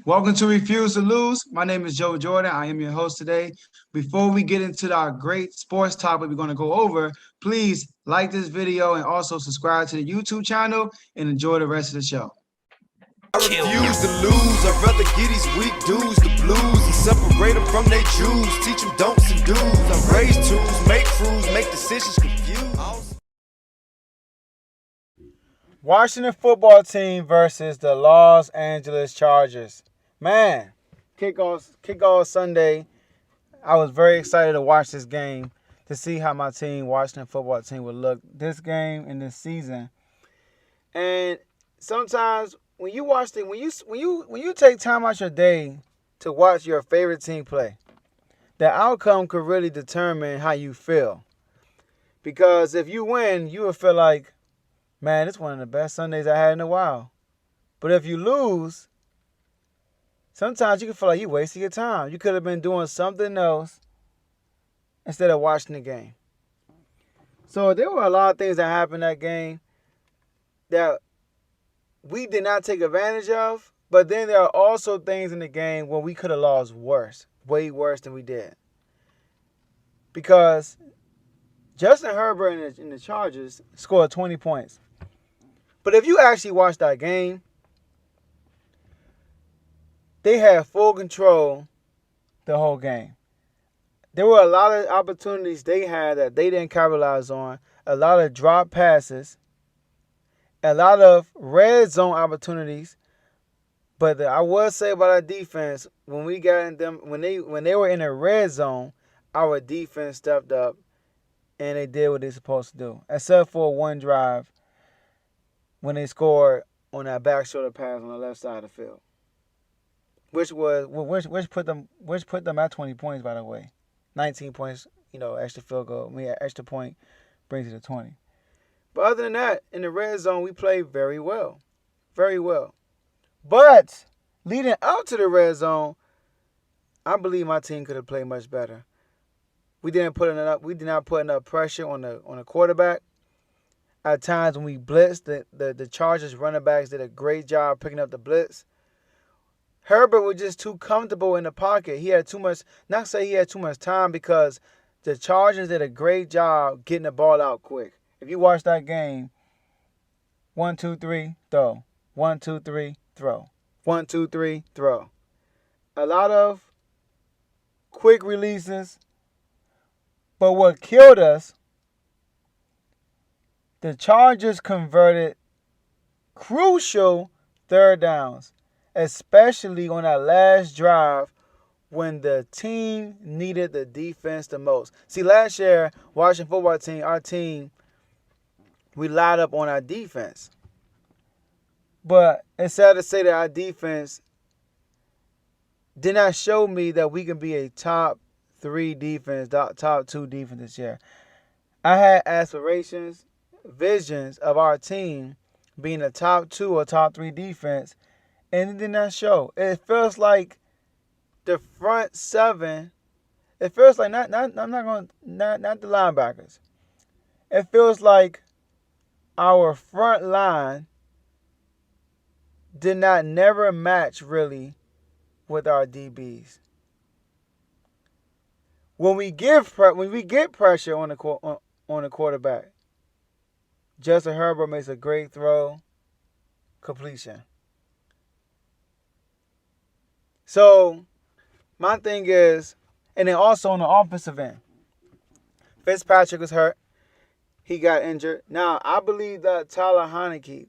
Welcome to Refuse to Lose. My name is Joe Jordan. I am your host today. Before we get into our great sports topic we're going to go over, please like this video and also subscribe to the YouTube channel and enjoy the rest of the show. I refuse to lose. I'd rather get these weak dudes the blues and separate them from their Jews. Teach them don'ts and do's. I raise tools, make crews, make decisions confused. Washington football team versus the Los Angeles Chargers. Man, kickoff Sunday. I was very excited to watch this game to see how my team, Washington football team, would look this game and this season. And sometimes when you watch the when you take time out your day to watch your favorite team play, the outcome could really determine how you feel. Because if you win, you will feel like, man, it's one of the best Sundays I had in a while. But if you lose, sometimes you can feel like you wasted your time. You could have been doing something else instead of watching the game. So there were a lot of things that happened in that game that we did not take advantage of. But then there are also things in the game where we could have lost worse, way worse than we did. Because Justin Herbert and the Chargers scored 20 points. But if you actually watch that game, they had full control the whole game. There were a lot of opportunities they had that they didn't capitalize on, a lot of drop passes, a lot of red zone opportunities. But I will say about our defense, when we got in them, when they were in a red zone, our defense stepped up and they did what they're supposed to do, except for one drive when they scored on that back shoulder pass on the left side of the field, which put them at 20 points, by the way. 19 points, extra field goal. Extra point brings it to 20. But other than that, in the red zone, we played very well. Very well. But leading up to the red zone, I believe my team could have played much better. We did not put enough pressure on the quarterback. At times when we blitzed, the Chargers running backs did a great job picking up the blitz. Herbert was just too comfortable in the pocket. He had too much, not say he had too much time, because the Chargers did a great job getting the ball out quick. If you watch that game, 1, 2, 3, throw. 1, 2, 3, throw. 1, 2, 3, throw. A lot of quick releases. But what killed us, the Chargers converted crucial third downs, especially on that last drive when the team needed the defense the most. See, last year, Washington football team, our team, we lied up on our defense. But it's sad to say that our defense did not show me that we can be a top 3 defense, top 2 defense this year. I had aspirations, visions of our team being a top 2 or top 3 defense, and it did not show. It feels like the front 7. It feels like not the linebackers. It feels like our front line did not never match really with our DBs. When we get pressure on the quarterback, Justin Herbert makes a great throw, completion. So my thing is, and then also on the offensive end, Fitzpatrick was hurt. He got injured. Now, I believe that Taylor Heinicke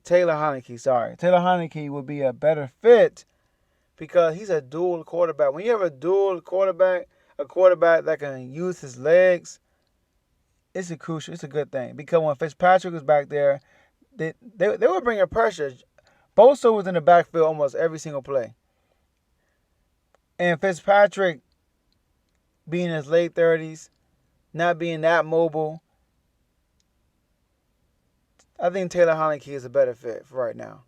would be a better fit because he's a dual quarterback. When you have a dual quarterback, a quarterback that can use his legs, it's a good thing. Because when Fitzpatrick was back there, they were bringing pressure. Bosa was in the backfield almost every single play. And Fitzpatrick, being in his late 30s, not being that mobile, I think Taylor Heinicke is a better fit for right now.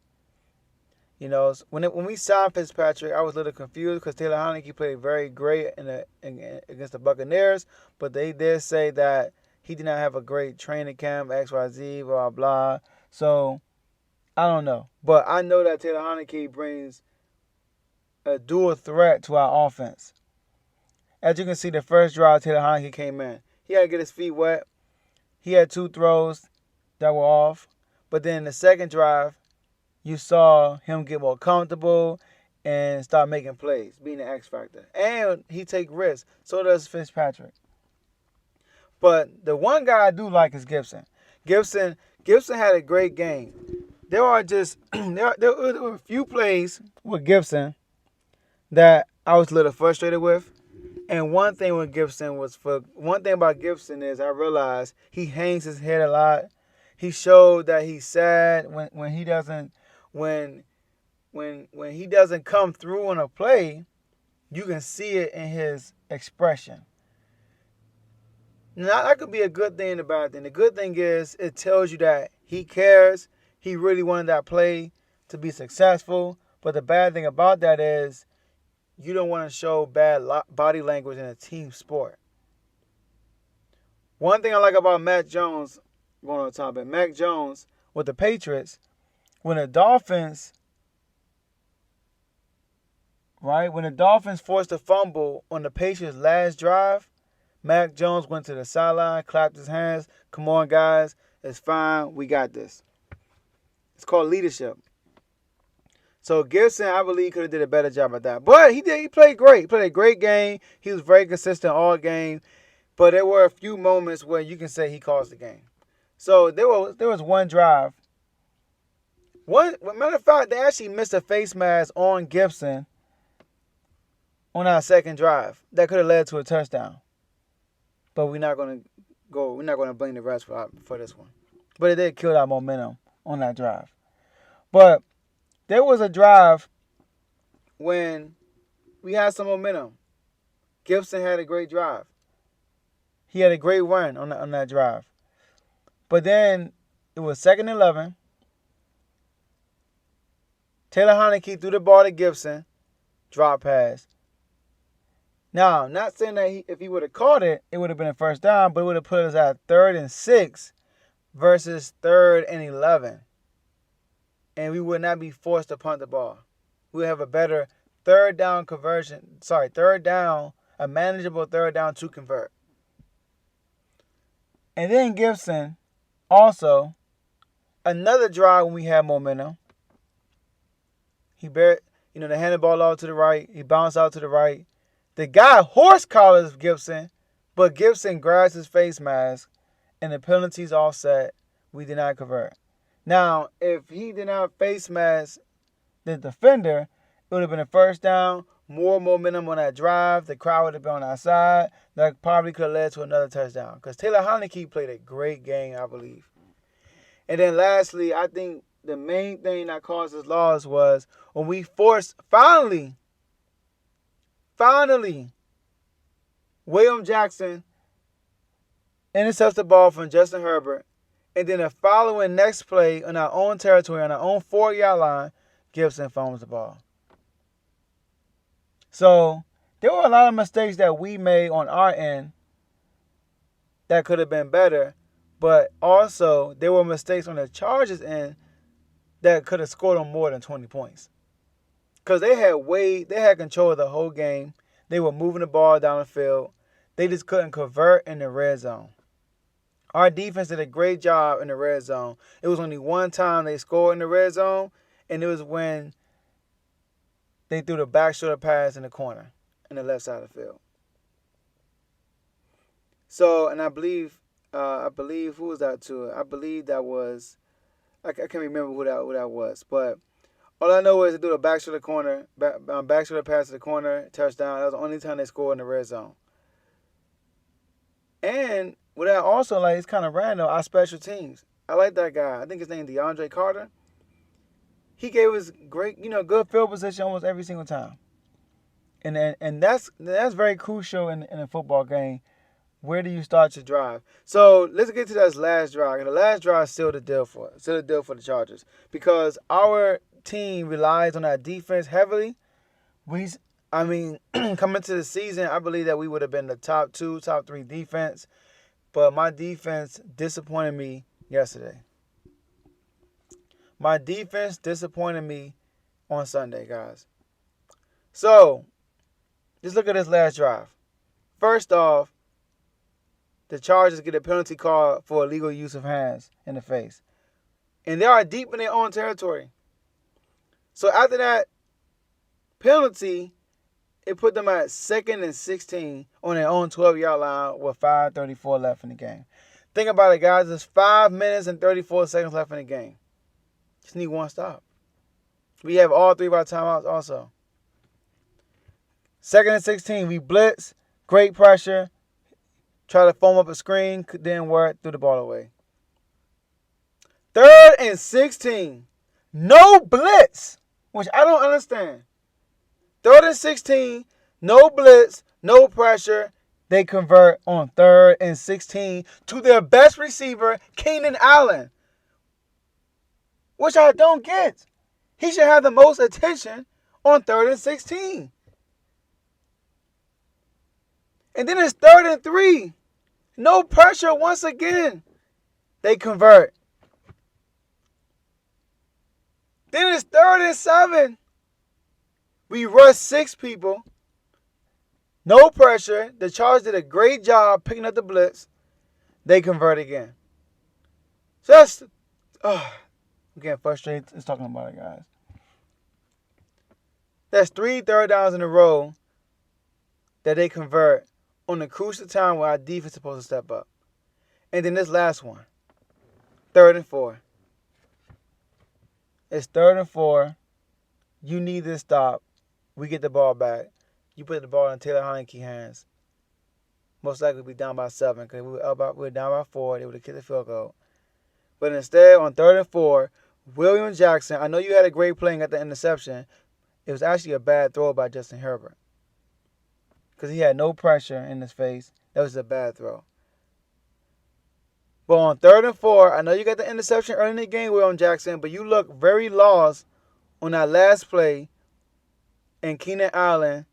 When we signed Fitzpatrick, I was a little confused because Taylor Heinicke played very great against the Buccaneers, but they did say that he did not have a great training camp, XYZ, blah, blah. So, I don't know. But I know that Taylor Heinicke brings a dual threat to our offense. As you can see, the first drive, Taylor Heinicke came in. He had to get his feet wet. He had 2 throws that were off. But then the second drive, you saw him get more comfortable and start making plays, being an X factor. And he take risks. So does Fitzpatrick. But the one guy I do like is Gibson. Gibson had a great game. There are just there were a few plays with Gibson that I was a little frustrated with. And one thing about Gibson is I realized he hangs his head a lot. He showed that he's sad when he doesn't come through on a play. You can see it in his expression. Now that could be a good thing and a bad thing. The good thing is it tells you that he cares. He really wanted that play to be successful. But the bad thing about that is you don't want to show bad body language in a team sport. One thing I like about Mac Jones, going on top of Mac Jones with the Patriots, when the Dolphins forced a fumble on the Patriots' last drive, Mac Jones went to the sideline, clapped his hands. Come on, guys. It's fine. We got this. It's called leadership. So Gibson, I believe, could have did a better job at that. But he did. He played great. He played a great game. He was very consistent all game. But there were a few moments where you can say he caused the game. So there was one drive. Matter of fact, they actually missed a face mask on Gibson on our second drive. That could have led to a touchdown. But we're not gonna blame the refs for this one. But it did kill our momentum on that drive. But there was a drive when we had some momentum. Gibson had a great drive. He had a great run on that drive. But then it was 2nd and 11. Taylor Heinicke threw the ball to Gibson. Drop pass. Now, I'm not saying that if he would have caught it, it would have been a first down, but it would have put us at 3rd and 6 versus 3rd and 11. And we would not be forced to punt the ball. We would have a better third down, a manageable third down to convert. And then Gibson, also, another drive when we had momentum. He they handed the ball out to the right. He bounced out to the right. The guy horse collars Gibson, but Gibson grabs his face mask, and the penalty's offset. We did not convert. Now, if he did not face mask the defender, it would have been a first down, more momentum on that drive. The crowd would have been on our side. That probably could have led to another touchdown. Because Taylor Heinicke played a great game, I believe. And then lastly, I think the main thing that caused us loss was when we forced, finally, William Jackson intercepts the ball from Justin Herbert. And then the following next play on our own territory, on our own 4-yard line, Gibson fumbles the ball. So there were a lot of mistakes that we made on our end that could have been better. But also, there were mistakes on the Chargers end that could have scored on more than 20 points. Because they had control of the whole game. They were moving the ball down the field. They just couldn't convert in the red zone. Our defense did a great job in the red zone. It was only one time they scored in the red zone, and it was when they threw the back shoulder pass in the corner, in the left side of the field. So, and I believe who was that to it? I believe that was, I can't remember who that was, but all I know is they threw a back shoulder pass to the corner, touchdown. That was the only time they scored in the red zone. And what I also like, it's kind of random, our special teams. I like that guy. I think his name is DeAndre Carter. He gave us great, good field position almost every single time. And that's very crucial in a football game. Where do you start your drive? So let's get to that last drive. And the last drive is still the deal for the Chargers. Because our team relies on that defense heavily. Coming into the season, I believe that we would have been the top 2, top 3 defense. But my defense disappointed me yesterday. My defense disappointed me on Sunday, guys. So, just look at this last drive. First off, the Chargers get a penalty call for illegal use of hands in the face. And they are deep in their own territory. So after that penalty, it put them at 2nd and 16 on their own 12-yard line with 5:34 left in the game. Think about it, guys. There's 5 minutes and 34 seconds left in the game. Just need one stop. We have all 3 of our timeouts also. 2nd and 16, we blitz, great pressure, try to foam up a screen, didn't work, threw the ball away. 3rd and 16, no blitz, which I don't understand. 3rd and 16, no blitz, no pressure. They convert on 3rd and 16 to their best receiver, Keenan Allen, which I don't get. He should have the most attention on 3rd and 16. And then it's 3rd and 3. No pressure once again. They convert. Then it's 3rd and 7. We rush 6 people. No pressure. The Chargers did a great job picking up the blitz. They convert again. Just, I'm getting frustrated just talking about it, guys. That's 3 third downs in a row that they convert on the crucial time where our defense is supposed to step up. And then this last one, 3rd and 4. It's 3rd and 4. You need this stop. We get the ball back. You put the ball in Taylor Heinicke's hands. Most likely we'd be down by 7 because we were down by 4. They would have kicked the field goal. But instead, on 3rd and 4, William Jackson, I know you had a great play and got the interception. It was actually a bad throw by Justin Herbert because he had no pressure in his face. That was a bad throw. But on 3rd and 4, I know you got the interception early in the game, William Jackson, but you look very lost on that last play. And Keenan Allen,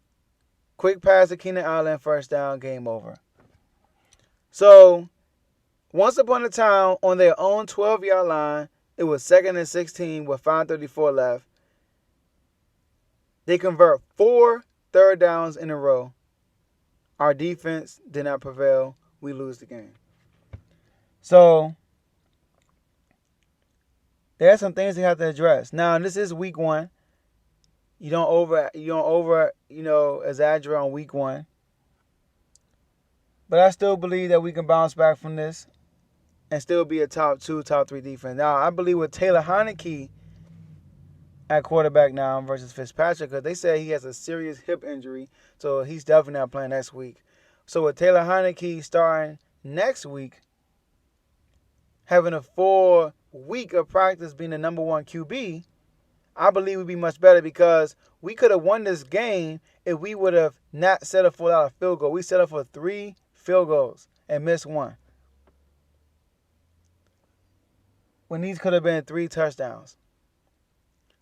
quick pass to Keenan Allen, first down, game over. So, once upon a time, on their own 12-yard line, it was 2nd and 16 with 5:34 left. They convert 4 third downs in a row. Our defense did not prevail. We lose the game. So, there are some things you have to address. Now, this is week 1. You don't exaggerate on week 1. But I still believe that we can bounce back from this and still be a top 2, top 3 defense. Now, I believe with Taylor Heinicke at quarterback now versus Fitzpatrick, because they say he has a serious hip injury, so he's definitely not playing next week. So with Taylor Heinicke starting next week, having a full week of practice being the number 1 QB, I believe we'd be much better because we could have won this game if we would have not settled for a field goal. We settled for 3 field goals and missed 1. When these could have been 3 touchdowns.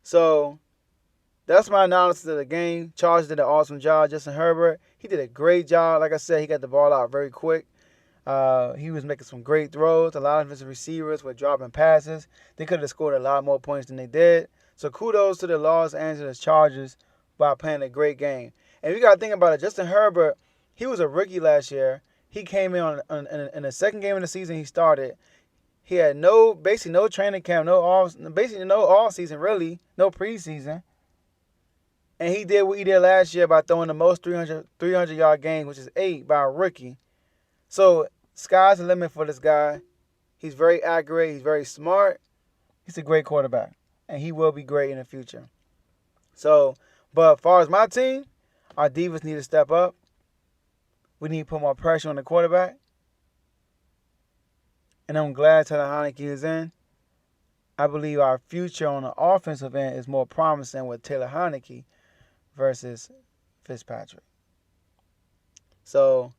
So, that's my analysis of the game. Chargers did an awesome job. Justin Herbert, he did a great job. Like I said, he got the ball out very quick. He was making some great throws. A lot of his receivers were dropping passes. They could have scored a lot more points than they did. So kudos to the Los Angeles Chargers by playing a great game. And you got to think about it. Justin Herbert, he was a rookie last year. He came in in the second game of the season he started. He had basically no training camp, no off season really, no preseason. And he did what he did last year by throwing the most 300-yard games, which is 8 by a rookie. So sky's the limit for this guy. He's very accurate. He's very smart. He's a great quarterback. And he will be great in the future. So, but as far as my team, our defense need to step up. We need to put more pressure on the quarterback. And I'm glad Taylor Heinicke is in. I believe our future on the offensive end is more promising with Taylor Heinicke versus Fitzpatrick. So,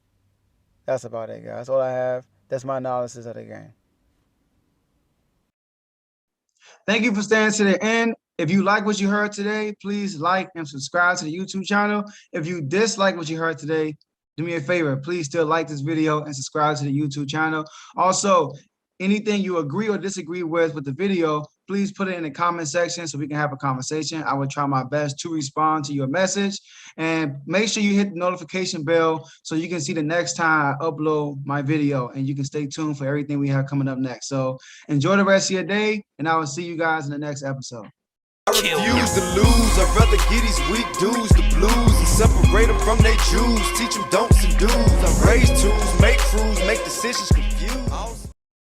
that's about it, guys. That's all I have. That's my analysis of the game. Thank you for staying to the end. If you like what you heard today, please like and subscribe to the YouTube channel. If you dislike what you heard today, do me a favor. Please still like this video and subscribe to the YouTube channel. Also, anything you agree or disagree with the video, please put it in the comment section so we can have a conversation. I will try my best to respond to your message. And make sure you hit the notification bell so you can see the next time I upload my video, and you can stay tuned for everything we have coming up next. So enjoy the rest of your day, and I will see you guys in the next episode. I refuse to lose. I'd rather get these weak dudes the blues and separate them from their Jews. Teach them don'ts and do's. I raise tools, make crews, make decisions confused.